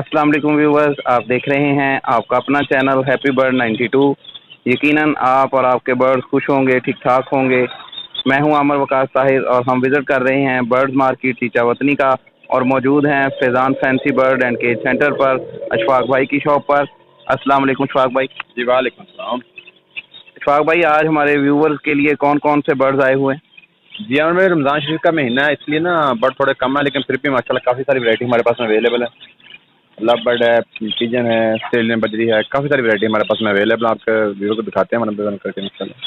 अस्सलाम वालेकुम व्यूवर्स, आप देख रहे हैं आपका अपना चैनल हैप्पी बर्ड 92। यकीनन आप और आपके बर्ड्स खुश होंगे, ठीक ठाक होंगे। मैं हूं आमर वकास ताहिर और हम विज़िट कर रहे हैं बर्ड्स मार्केट टीचा वतनी का और मौजूद हैं Faizan fancy bird and cage centre पर अशफाक भाई की शॉप पर। अस्सलाम वालेकुम अशफाक भाई। जी वालेकुम सलाम। अशफाक भाई, आज हमारे व्यूवर्स के लिए कौन कौन से बर्ड्स आए हुए हैं? जी हाँ, में रमज़ान शरीफ का महीना है इसलिए ना बर्ड थोड़े कम है, लेकिन फिर भी माशाल्लाह काफ़ी सारी वैरायटी हमारे पास में अवेलेबल है। लव बर्ड है, पिजन है, ऑस्ट्रेलियन बजरी है, काफ़ी सारी वैरायटी हमारे पास में अवेलेबल है। आपके व्यू को दिखाते हैं मतलब करके इंशाल्लाह।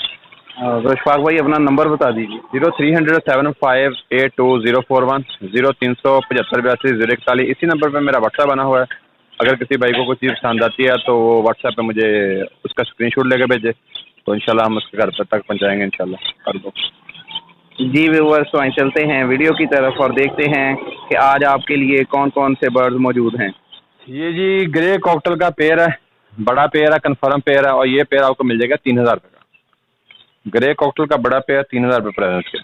तो अशफाक भाई अपना नंबर बता दीजिए। 0375820410 0375 इसी नंबर पर मेरा व्हाट्सएप बना हुआ है। अगर किसी भाई को कोई चीज़ पसंद आती है तो वो व्हाट्सएप पे मुझे उसका स्क्रीनशॉट लेकर भेजे, तो इंशाल्लाह हम उसके घर तक पहुँचाएँगे इंशाल्लाह कर दो। जी व्यूवर्स, तो आइए चलते हैं वीडियो की तरफ और देखते हैं कि आज आपके लिए कौन कौन से बर्ड्स मौजूद हैं। ये जी ग्रे कॉकटेल का पेयर है, बड़ा पेयर है, कन्फर्म पेयर है, और ये पेयर आपको मिल जाएगा 3000 रुपये का। ग्रे कॉकटेल का बड़ा पेयर 3000 रुपये प्राइस के।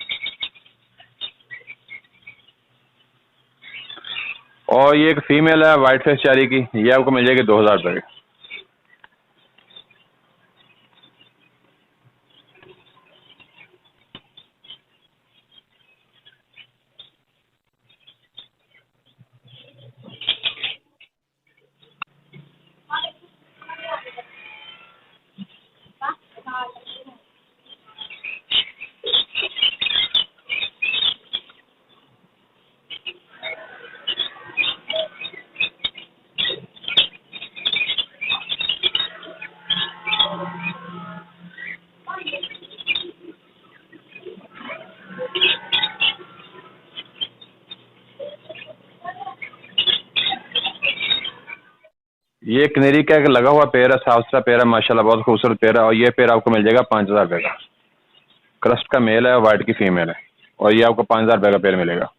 और ये एक फीमेल है वाइट फेस चारी की, ये आपको मिल जाएगी 2000 रुपये की। ये कनेरी का एक लगा हुआ पेयर है, साफ सुथरा पेयर है माशाल्लाह, बहुत खूबसूरत पेयर है। और ये पेयर आपको मिल जाएगा 5000 रुपये का। क्रस्ट का मेल है, वाइट की फीमेल है, और ये आपको 5000 रुपये का पेयर मिलेगा।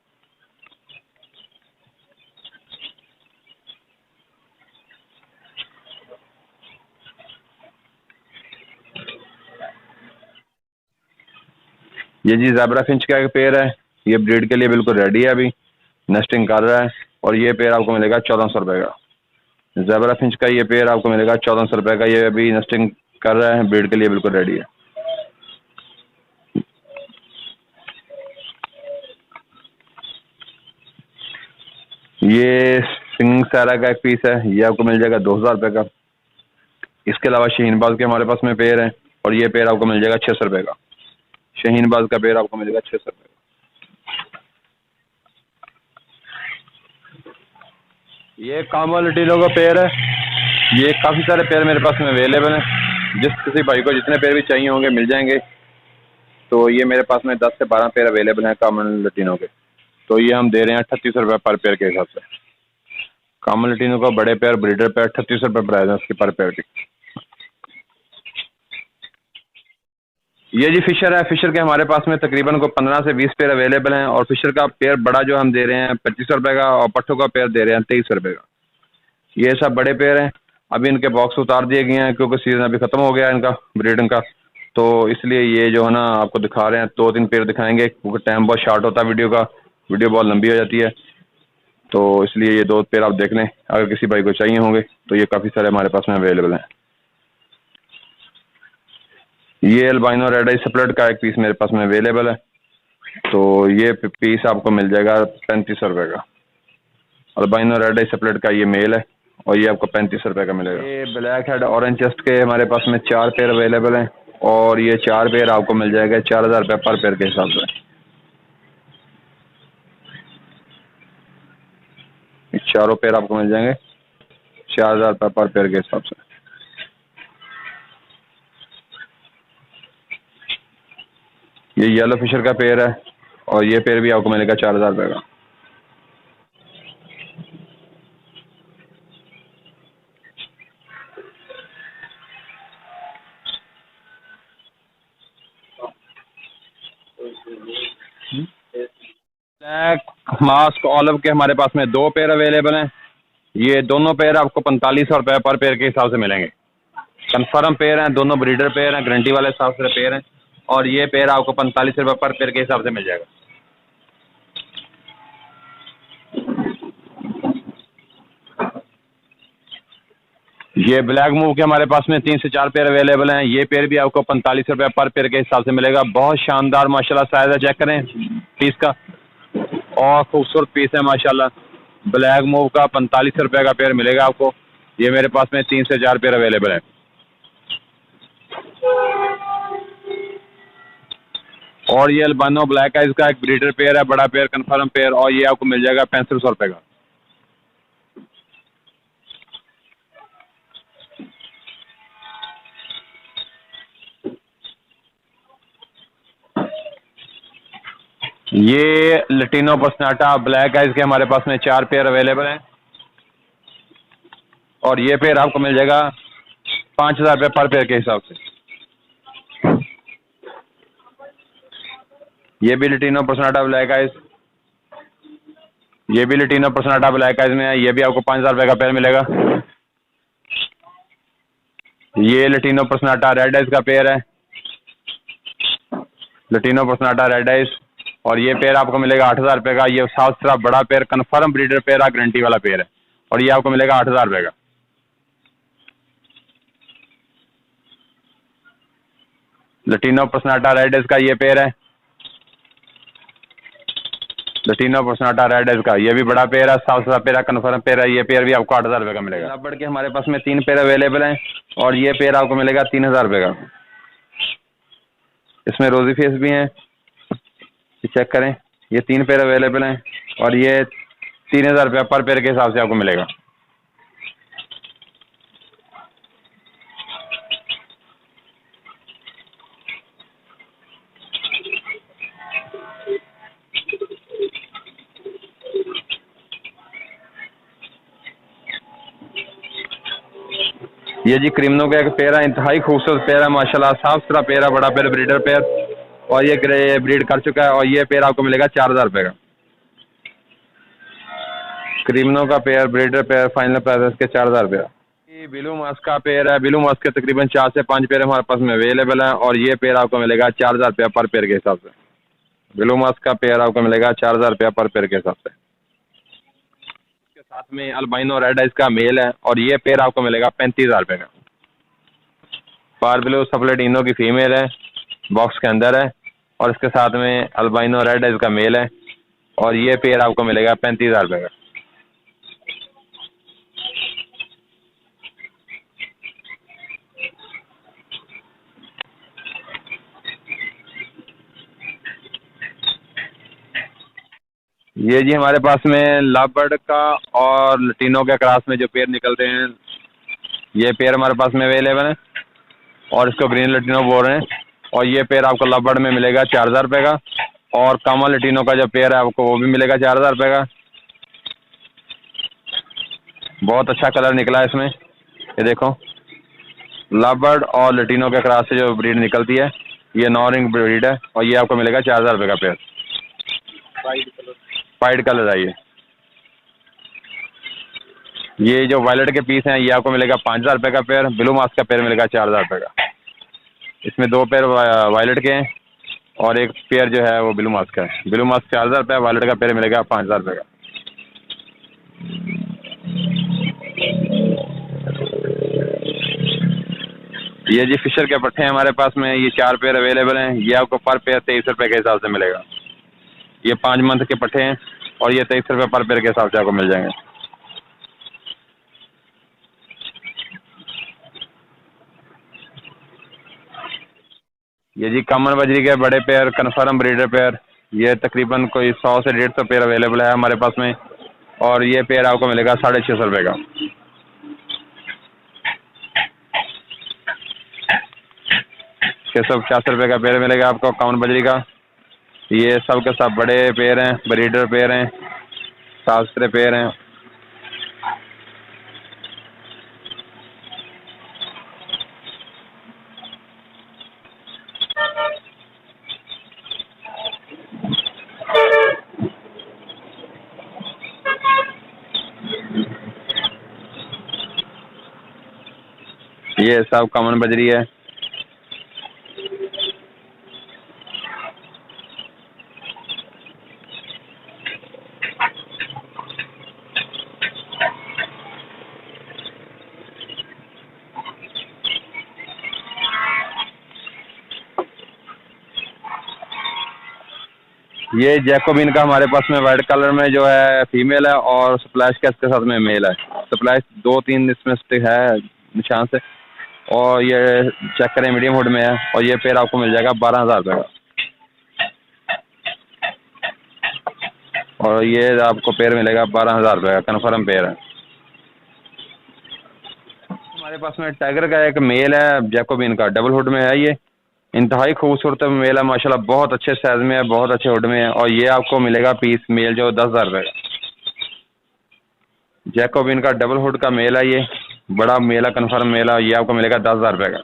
ये जी ज़ेब्रा फिंच का एक पेयर है, ये ब्रीड के लिए बिल्कुल रेडी है, अभी नेस्टिंग कर रहा है, और ये पेयर आपको मिलेगा 1400 रुपये का। ज़ेब्रा फिंच का ये पेयर आपको मिलेगा 1400 रुपये का। ये अभी नेस्टिंग कर रहा है, ब्रीड के लिए बिल्कुल रेडी है। ये सिंग सारा का एक पीस है, ये आपको मिल जाएगा 2000 रुपये का। इसके अलावा शहीनबाज के हमारे पास में पेयर है, और ये पेयर आपको मिल जाएगा 600 रुपये का। शहीनबाज का पेयर आपको मिलेगा 600 रुपये का। ये कामल लटीनो का पेयर है, ये काफ़ी सारे पेयर मेरे पास में अवेलेबल हैं। जिस किसी भाई को जितने पेयर भी चाहिए होंगे मिल जाएंगे। तो ये मेरे पास में 10 से 12 पेयर अवेलेबल हैं कामल लटीनो के। तो ये हम दे रहे हैं 38 रुपये पर पेयर के हिसाब से। कामल लटीनो का बड़े पेयर ब्रीडर पेयर 38 रुपये प्राइस है उसकी पर पेयर की। ये जी फिशर है, फिशर के हमारे पास में तकरीबन को 15 से 20 पेयर अवेलेबल हैं। और फिशर का पेयर बड़ा जो हम दे रहे हैं 2500 रुपये का, और पट्ठों का पेयर दे रहे हैं 2300 रुपये का। ये सब बड़े पेयर हैं। अभी इनके बॉक्स उतार दिए गए हैं क्योंकि सीज़न अभी ख़त्म हो गया है इनका ब्रीडिंग का, तो इसलिए ये जो है ना आपको दिखा रहे हैं। 2-3 पेयर दिखाएंगे क्योंकि टाइम बहुत शॉर्ट होता है, वीडियो बहुत लंबी हो जाती है, तो इसलिए ये 2 पेयर आप देख लें। अगर किसी भाई को चाहिए होंगे तो ये काफ़ी सारे हमारे पास में अवेलेबल हैं। ये अल्बाइनो रेड आई सेपरेट का एक पीस मेरे पास में अवेलेबल है, तो ये पीस आपको मिल जाएगा 3500 रुपये का। अल्बाइनो रेड आई सेपरेट का ये मेल है, और ये आपको 3500 रुपये का मिलेगा। ये ब्लैक हेड ऑरेंज चेस्ट के हमारे पास में 4 पेयर अवेलेबल हैं, और ये 4 पेयर आपको मिल जाएगा 4000 रुपये पर पेयर के हिसाब से। चारों पेयर आपको मिल जाएंगे 4000 रुपये पर पेयर के हिसाब से। ये येलो फिशर का पेयर है, और ये पेयर भी आपको मिलेगा 4000 रुपये का। ब्लैक मास्क ऑलिव के हमारे पास में 2 पेयर अवेलेबल हैं। ये दोनों पेयर आपको 4500 रुपये पर पेयर के हिसाब से मिलेंगे। कन्फर्म पेयर हैं, दोनों ब्रीडर पेयर हैं, गारंटी वाले हिसाब से पेयर हैं, और ये पेयर आपको 45 रुपये पर पेयर के हिसाब से मिल जाएगा। ये ब्लैक मूव के हमारे पास में 3 से 4 पेयर अवेलेबल हैं। ये पेयर भी आपको 45 रुपये पर पेयर के हिसाब से मिलेगा। बहुत शानदार माशाल्लाह साइज है, चेक करें पीस का, और खूबसूरत पीस है माशाल्लाह। ब्लैक मूव का 45 रुपये का पेयर मिलेगा आपको। ये मेरे पास में 3 से 4 पेयर अवेलेबल हैं। और ये अल्बानो ब्लैक आइज का एक ब्रीडर पेयर है, बड़ा पेयर, कन्फर्म पेयर, और ये आपको मिल जाएगा 6500 रुपये का। ये लटीनो पसनाटा ब्लैक आइज के हमारे पास में 4 पेयर अवेलेबल हैं, और ये पेयर आपको मिल जाएगा 5000 रुपये पर पेयर के हिसाब से। ये भी लटीनो पसनाटा ब्लैक आइज, ये भी लटीनो पसनाटा ब्लैक आइज में है। ये भी आपको 5000 रुपये का पेयर मिलेगा। ये लटीनो पसनाटा रेड आइज का पेयर है, लटीनो पसनाटा रेड आइज, और ये पेयर आपको मिलेगा 8000 रुपये का। ये साफ सुथरा बड़ा pair, confirm breeder pair, guarantee वाला पेयर है, और ये आपको मिलेगा 8000 रुपये का। लटीनो पसनाटा रेड आइज का ये पेयर है, लटीनो पसनाटा रेड आइज का, ये भी बड़ा पेयर है, साफ सुथरा पेयर है, कन्फर्म पेयर है। ये पेयर भी आपको 8000 रुपये का मिलेगा। लबड़ के हमारे पास में 3 पेयर अवेलेबल हैं, और ये पेयर आपको मिलेगा 3000 रुपये का। इसमें रोजी फेस भी हैं, चेक करें। ये 3 पेयर अवेलेबल हैं, और ये 3000 रुपये पर पेयर के हिसाब से आपको मिलेगा। ये जी क्रिमिनो का एक पेयर है, इंतहाई खूबसूरत पेयर है माशाल्लाह, साफ सुथरा पेयर है, बड़ा पेयर, ब्रीडर पेयर, और ये ब्रीड कर चुका है, और ये पेयर आपको मिलेगा 4000 रुपये का। क्रिमिनो का pair, breeder pair, final price के 4000 रुपये। ये बिलू मास्क का पेयर है, बिलू मास्क के तकरीबन 4 से 5 पेयर हमारे पास में अवेलेबल है, और ये पेयर आपको मिलेगा 4000 रुपये पर पेयर के हिसाब से। बिलू मास्क का पेयर आपको मिलेगा 4000 रुपये पर पेयर के हिसाब से। इसके साथ में अल्बाइनो रेड आइज का मेल है, और ये पेयर आपको मिलेगा 35000 रुपये का। पारबिलो सफलेटिनो की फीमेल है, बॉक्स के अंदर है, और इसके साथ में अल्बाइनो रेड आइज का मेल है, और ये पेयर आपको मिलेगा 35000 रुपये का। ये जी हमारे पास में लाबर्ड का और लटीनो के क्रॉस में जो पेयर निकलते हैं, ये पेयर हमारे पास में अवेलेबल है, और इसको ग्रीन लटीनो बोल रहे हैं, और ये पेयर आपको लाबर्ड में मिलेगा 4000 रुपये का, और कामा लटीनो का जो पेयर है आपको वो भी मिलेगा 4000 रुपये का। बहुत अच्छा कलर निकला है इसमें, ये देखो, लाबर्ड और लटीनो के क्रॉस से जो ब्रीड निकलती है, ये 9 रिंग ब्रीड है, और ये आपको मिलेगा 4000 रुपये का पेयर। वाइट कलर है ये जो वायलेट के पीस हैं, ये आपको मिलेगा 5000 रुपये का पेयर। ब्लू मास्क का पेयर मिलेगा 4000 रुपये का। इसमें 2 पेयर वायलेट के हैं, और एक पेयर जो है वो ब्लू मास्क का है। ब्लू मास्क 4000 रुपये, वायलेट का पेयर मिलेगा 5000 रुपये का। ये जी फिशर के पट्टे हैं हमारे पास में, ये 4 पेयर अवेलेबल हैं। ये आपको पर पेयर 23 रुपये के हिसाब से मिलेगा। ये 5 मंथ के पट्टे हैं, और ये 23 रुपये पर पेयर के हिसाब से आपको मिल जाएंगे। ये जी कॉमन बजरी के बड़े पेयर, कन्फर्म ब्रीडर पेयर, ये तकरीबन कोई 100 से 150 पेयर अवेलेबल है हमारे पास में, और ये पेयर आपको मिलेगा 650 रुपये का। ये सब 50 रुपये का पेयर मिलेगा आपको कॉमन बजरी का। ये सब के सब बड़े पेयर हैं, ब्रीडर पेयर हैं, साफ सुथरे पेयर हैं। ये सब कॉमन बजरी है। ये जैकोबिन का हमारे पास में वाइट कलर में जो है फीमेल है और स्प्लैश का इसके साथ में मेल है। स्प्लैश 2-3 इसमें स्टिक है निशान से। और ये चेक करें मीडियम हुड में है और ये पेयर आपको मिल जाएगा 12,000 रुपये का। और ये आपको पेयर मिलेगा 12,000 रुपये का, कन्फर्म पेयर है। हमारे पास में टाइगर का एक मेल है जैकोबिन का, डबल हुड में है। ये इंतहाई खूबसूरत मेल है माशाल्लाह, बहुत अच्छे साइज में है, बहुत अच्छे हुड में है। और ये आपको मिलेगा पीस मेल जो 10,000 रुपये का। जैकोबिन का डबल हुड का मेल है, ये बड़ा मेल है, कन्फर्म मेल है। ये आपको मिलेगा 10,000 रुपये का।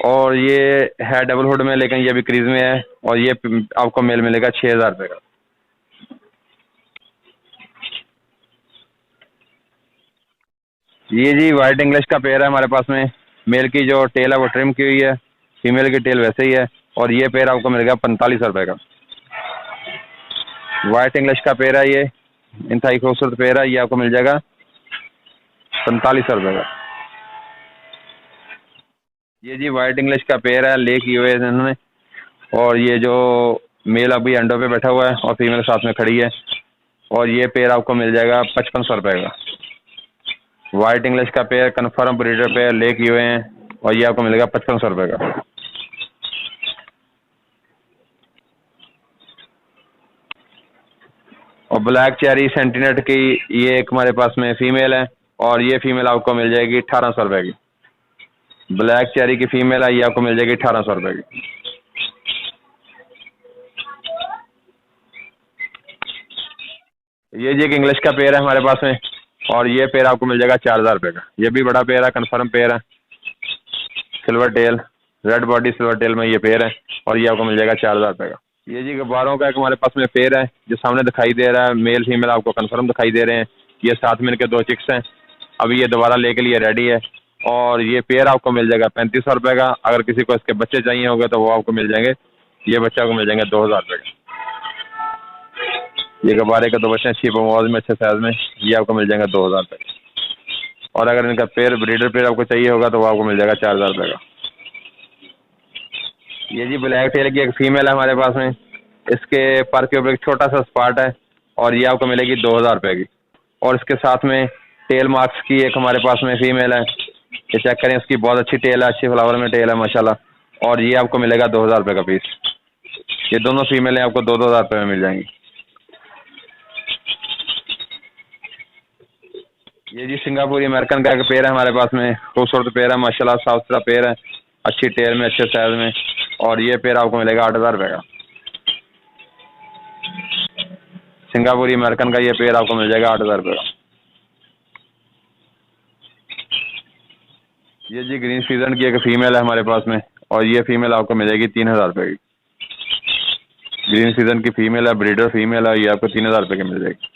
और ये है डबल हुड में, लेकिन ये भी क्रीज में है। और ये आपको मेल मिलेगा 6,000 रुपये का। ये जी वाइट इंग्लिश का पेयर है हमारे पास में। मेल की जो टेल है वो ट्रिम की हुई है, फीमेल की टेल वैसे ही है। और ये पेयर आपको मिलेगा 4500 रुपये का। वाइट इंग्लिश का पेयर है, ये इंतहाई खूबसूरत पेयर है। ये आपको मिल जाएगा 4500 रुपये का। ये जी वाइट इंग्लिश का पेयर है, ले किए हुए हैं इन्होंने। और ये जो मेल अभी अंडों पे बैठा हुआ है और फीमेल साथ में खड़ी है। और ये पेयर आपको मिल जाएगा 5500 रुपये का। वाइट इंग्लिश का पेयर कन्फर्म ब्रीडर पेयर ले किए हुए हैं और ये आपको मिलेगा 5500 रुपये का। और ब्लैक चेरी सेंटीनेट की ये एक हमारे पास में फीमेल है और ये फीमेल आपको मिल जाएगी 1800 रुपये की। ब्लैक चेरी की फीमेल है, ये आपको मिल जाएगी 1800 रुपये की। ये जी एक इंग्लिश का पेयर है हमारे पास में और ये पेयर आपको मिल जाएगा 4000 रुपये का। ये भी बड़ा पेयर है, कन्फर्म पेयर है। Silver tail, red body silver tail में ये पेयर है और ये आपको मिल जाएगा 4000 रुपये का। ये जी गुब्बारों का एक हमारे पास में पेयर है जो सामने दिखाई दे रहा है, मेल फीमेल आपको कन्फर्म दिखाई दे रहे हैं। ये साथ में इनके 2 चिक्स हैं, अभी ये दोबारा ले के लिए रेडी है। और ये पेयर आपको मिल जाएगा 3500 रुपये का। अगर किसी को इसके बच्चे चाहिए होंगे तो वो आपको मिल जाएंगे। ये बच्चा आपको मिल जाएंगे 2000 रुपये का। ये गुब्बारे के 2 बच्चे अच्छी बमौज में, अच्छे साइज में, ये आपको मिल जाएंगे 2000 रुपये का। और अगर इनका पेयर ब्रीडर पेयर आपको चाहिए होगा तो वो आपको मिल जाएगा 4000 रुपये का। ये जी ब्लैक टेल की एक फीमेल है हमारे पास में। इसके पर के ऊपर एक छोटा सा स्पॉट है और ये आपको मिलेगी 2000 रुपये की। और इसके साथ में टेल मार्क्स की एक हमारे पास में फीमेल है। ये चेक करें, इसकी बहुत अच्छी टेल है, अच्छी फ्लावर में टेल है माशाल्लाह। और ये आपको मिलेगा 2000 रुपये का पीस। ये दोनों फीमेलें आपको 2-2 हज़ार रुपये में मिल जाएंगी। ये जी सिंगापुरी अमेरिकन का एक पेयर है हमारे पास में, खूबसूरत पेयर है माशाल्लाह, साफ सुथरा पेयर है, अच्छी टेल में, अच्छे साइज में। और ये पेयर आपको मिलेगा 8000 रुपये का। सिंगापुरी अमेरिकन का ये पेयर आपको मिल जाएगा 8000 रुपये का। ये जी ग्रीन सीजन की एक फीमेल है हमारे पास में और ये फीमेल आपको मिलेगी 3000 रुपये की। ग्रीन सीजन की फीमेल है, ब्रीडर फीमेल है, ये आपको 3000 रुपये की मिल जाएगी।